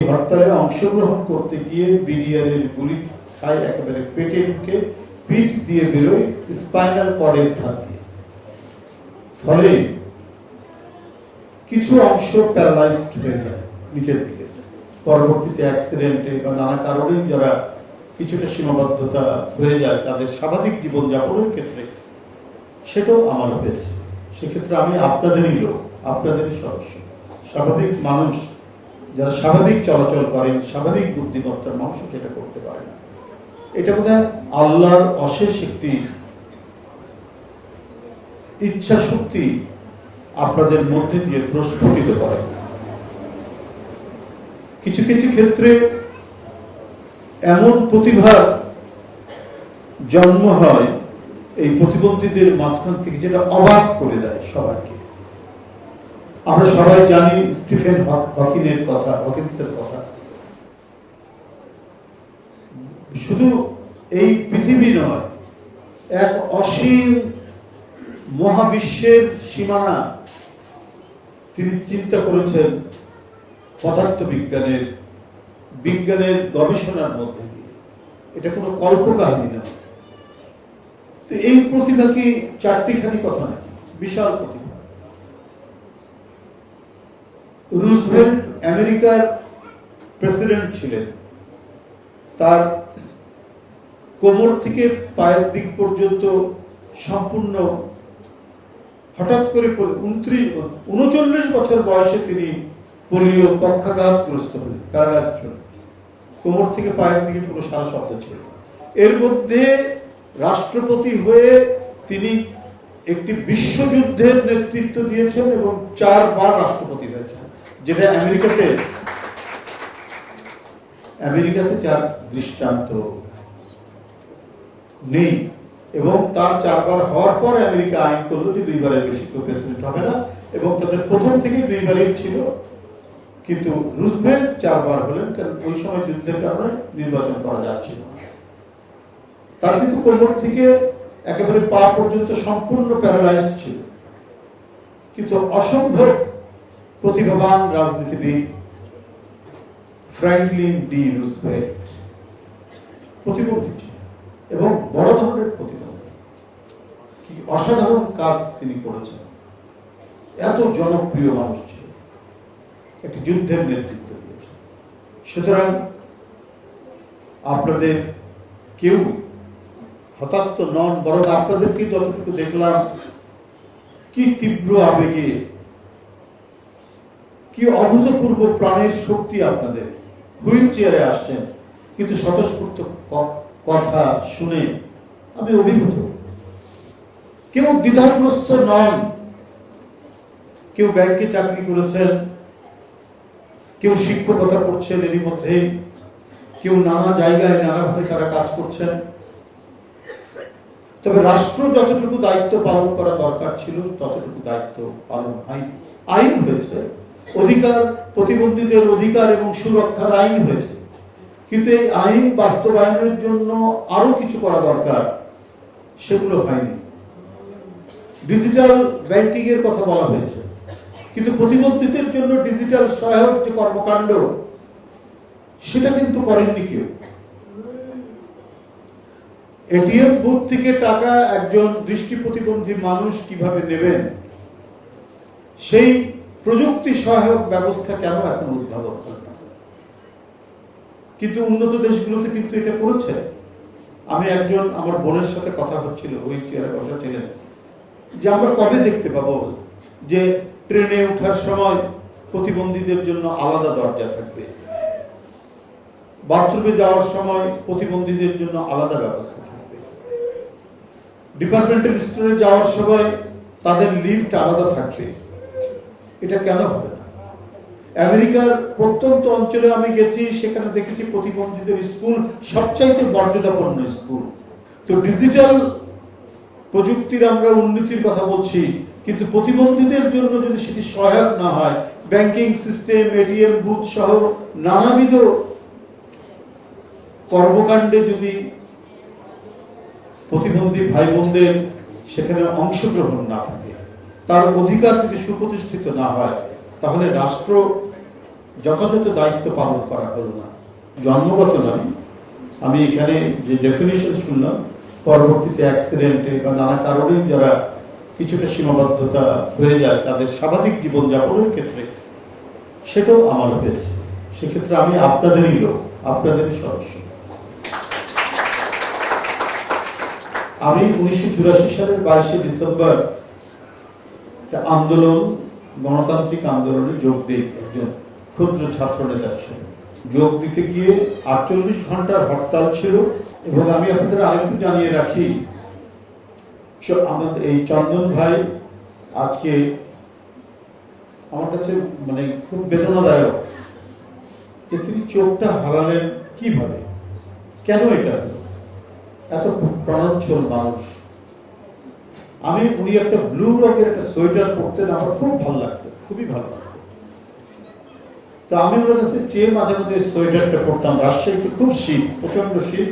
হরতালে অংশগ্রহণ করতে গিয়ে বিডিআরের গুলি খায়, একেবারে পেটে ঢুকে পিঠ দিয়ে বেরোয় স্পাইনাল কর্ডের ধার দিয়ে। ফলে কিছু অংশ প্যারালাইজড হয়ে যায় নিচের দিকে। পরবর্তীতে অ্যাক্সিডেন্টে বা নানা কারণে যারা কিছুটা সীমাবদ্ধতা হয়ে যায় তাদের স্বাভাবিক জীবনযাপনের ক্ষেত্রে, সেটাও আমার হয়েছে। সেক্ষেত্রে আমি আপনাদেরই লোক, আপনাদেরই সদস্য, স্বাভাবিক মানুষ যারা স্বাভাবিক চলাচল করেন, স্বাভাবিক বুদ্ধিমত্তার মানুষ সেটা করতে পারে না। এটা বোধহয় আল্লাহর অশেষ একটি ইচ্ছা শক্তি আপনাদের মধ্যে দিয়ে প্রস্ফুটিত করে। কিছু কিছু ক্ষেত্রে এমন প্রতিভার জন্ম হয় এই প্রতিবন্ধীদের মাঝখান থেকে, যেটা অবাক করে দেয় সবাইকে। আমরা সবাই জানি স্টিফেন হকিংসের কথা। শুধু এই পৃথিবী নয়, এক অসীম মহাবিশ্বের সীমানা তিনি চিন্তা করেছেন বিজ্ঞানের গবেষণার মধ্যে দিয়ে। এটা কোনো কল্পকাহিনী নয়। তো এই প্রতিভা কি চারটিখানি কথা নাকি? বিশাল প্রতিভা। রুজভেল্ট আমেরিকার প্রেসিডেন্ট ছিলেন। তার কোমর থেকে পায়ের দিক পর্যন্ত সম্পূর্ণ হঠাৎ করে 39 বছর বয়সে তিনি পোলিও পক্ষাঘাতগ্রস্ত হলেন, প্যারালাইজড হলেন। কোমর থেকে পায়ের দিকে পুরো সারা শব্দ ছিল। এর মধ্যে রাষ্ট্রপতি হয়ে তিনি একটি বিশ্বযুদ্ধের নেতৃত্ব দিয়েছেন এবং 4 বার রাষ্ট্রপতি হয়েছেন, যেটা আমেরিকাতে যার দৃষ্টান্ত নেই। এবং তার 4 বার হওয়ার পর আমেরিকা আইন করলো যে 2 বারের বেশি কেউ প্রেসিডেন্ট হবে না, এবং তাদের প্রথম থেকেই 2 বারই ছিল। কিন্তু রুজভেল্ট 4 বার হলেন, কারণ ওই সময় যুদ্ধের কারণে নির্বাচন করা যাচ্ছিল না। তার কিন্তু কোমর থেকে একেবারে পা পর্যন্ত সম্পূর্ণ প্যারালাইজড ছিল। কিন্তু অসম্ভব প্রতিভাবান রাজনীতিবিদ ফ্র্যাঙ্কলিন ডি রুজভেল্ট প্রতিবন্ধী ছিলেন, এবং বড় ধরনের প্রতিবন্ধী। কি অসাধারণ কাজ তিনি করেছেন। এত জনপ্রিয় মানুষ ছিল, একটি যুদ্ধের নেতৃত্ব দিয়েছেন। সুতরাং আপনাদের কেউ হতাশ নন, বরং আপনাদেরকে যতটুকু দেখলাম, কি তীব্র আবেগে, কি অভূতপূর্ব প্রাণের শক্তি আপনাদের। হুইল চেয়ারে আসছেন, কিন্তু স্বতঃস্ফূর্ত কথা শুনে আমি অভিভূত। কেউ দ্বিধাগ্রস্ত নন। কেউ ব্যাংকে চাকরি করেছেন, কেউ শিক্ষকতা করছেন, এরই মধ্যে কেউ নানা জায়গায় নানাভাবে তারা কাজ করছেন। তবে রাষ্ট্র যতটুকু দায়িত্ব পালন করা দরকার ছিল ততটুকু দায়িত্ব পালন হয়নি। আইন হয়েছে, প্রতিবন্ধীদের অধিকার এবং সুরক্ষার আইন হয়েছে, কিন্তু এই আইন বাস্তবায়নের জন্য আরো কিছু করা দরকার, সেগুলো হয়নি। ডিজিটাল ব্যাংকিং এর কথা বলা হয়েছে, কিন্তু প্রতিবন্ধীদের জন্য ডিজিটাল সহায়ক যে কর্মকাণ্ড, সেটা কিন্তু করেননি কেউ। এটিএম বুথ থেকে টাকা একজন দৃষ্টি প্রতিবন্ধী মানুষ কিভাবে নেবেন, সেই প্রযুক্তি সহায়ক ব্যবস্থা কেন এখন উদ্ভাবন হয় না? কিন্তু উন্নত দেশগুলোতে কিন্তু এটা করেছে। আমি আমার বোনের সাথে কথা হচ্ছিল, হুইল চেয়ারে বসা ছিলেন, যে আমরা কবে দেখতে পাবো যে ট্রেনে ওঠার সময় প্রতিবন্ধীদের জন্য আলাদা দরজা থাকবে, বাথরুমে যাওয়ার সময় প্রতিবন্ধীদের জন্য আলাদা ব্যবস্থা থাকবে, ডিপার্টমেন্টাল স্টোরে যাওয়ার সময় তাদের লিফট আলাদা থাকবে। এটা কেন হবে না? আমেরিকার প্রত্যন্ত অঞ্চলে আমি গেছি, সেখানে দেখেছি প্রতিবন্ধীদের স্কুল সবচাইতে মর্যাদাপূর্ণ স্কুল। তো ডিজিটাল প্রযুক্তির আমরা উন্নতির কথা বলছি, কিন্তু প্রতিবন্ধীদের জন্য যদি সেটি সহায়ক না হয়, ব্যাংকিং সিস্টেম, এটিএম বুথ সহ নানাবিধ কর্মকাণ্ডে যদি প্রতিবন্ধী ভাই বোনদের সেখানে অংশগ্রহণ না থাকে, তার অধিকার যদি সুপ্রতিষ্ঠিত না হয়, তাহলে রাষ্ট্র যথাযথ দায়িত্ব পালন করা হলো না। জন্মগত নয়, আমি এখানে যে ডেফিনিশন শুনলাম, পরবর্তীতে অ্যাক্সিডেন্টে বা নানা কারণে যারা কিছুটা সীমাবদ্ধতা হয়ে যায় তাদের স্বাভাবিক জীবনযাপনের ক্ষেত্রে, সেটাও আমার হয়েছে। সেক্ষেত্রে আমি আপনাদেরই লোক, আপনাদেরই সদস্য। আমি 1984 সালের 22শে ডিসেম্বর আন্দোলন, গণতান্ত্রিক আন্দোলনে যোগ দিই একজন ক্ষুদ্র ছাত্র নেতা হিসেবে। যোগ দিতে গিয়ে 48 ঘন্টার হরতাল ছিল। এবং আমি আপনাদের আরেকটু জানিয়ে রাখি, আমাদের এই চন্দন ভাই আজকে আমার কাছে মানে খুব বেদনাদায়ক যে তিনি চোখটা হারালেন কিভাবে, কেন এটা হলো। এত প্রাণোচ্ছল মানুষ। উনি একটা ব্লু রঙের একটা সোয়েটার পরতেন, আমার খুব ভালো লাগতো, খুবই ভালো লাগতো। তো আমি ওনার কাছে চেয়ে মাঝে মাঝে সোয়েটারটা পরতাম। রাজশাহীতে খুব শীত, প্রচন্ড শীত।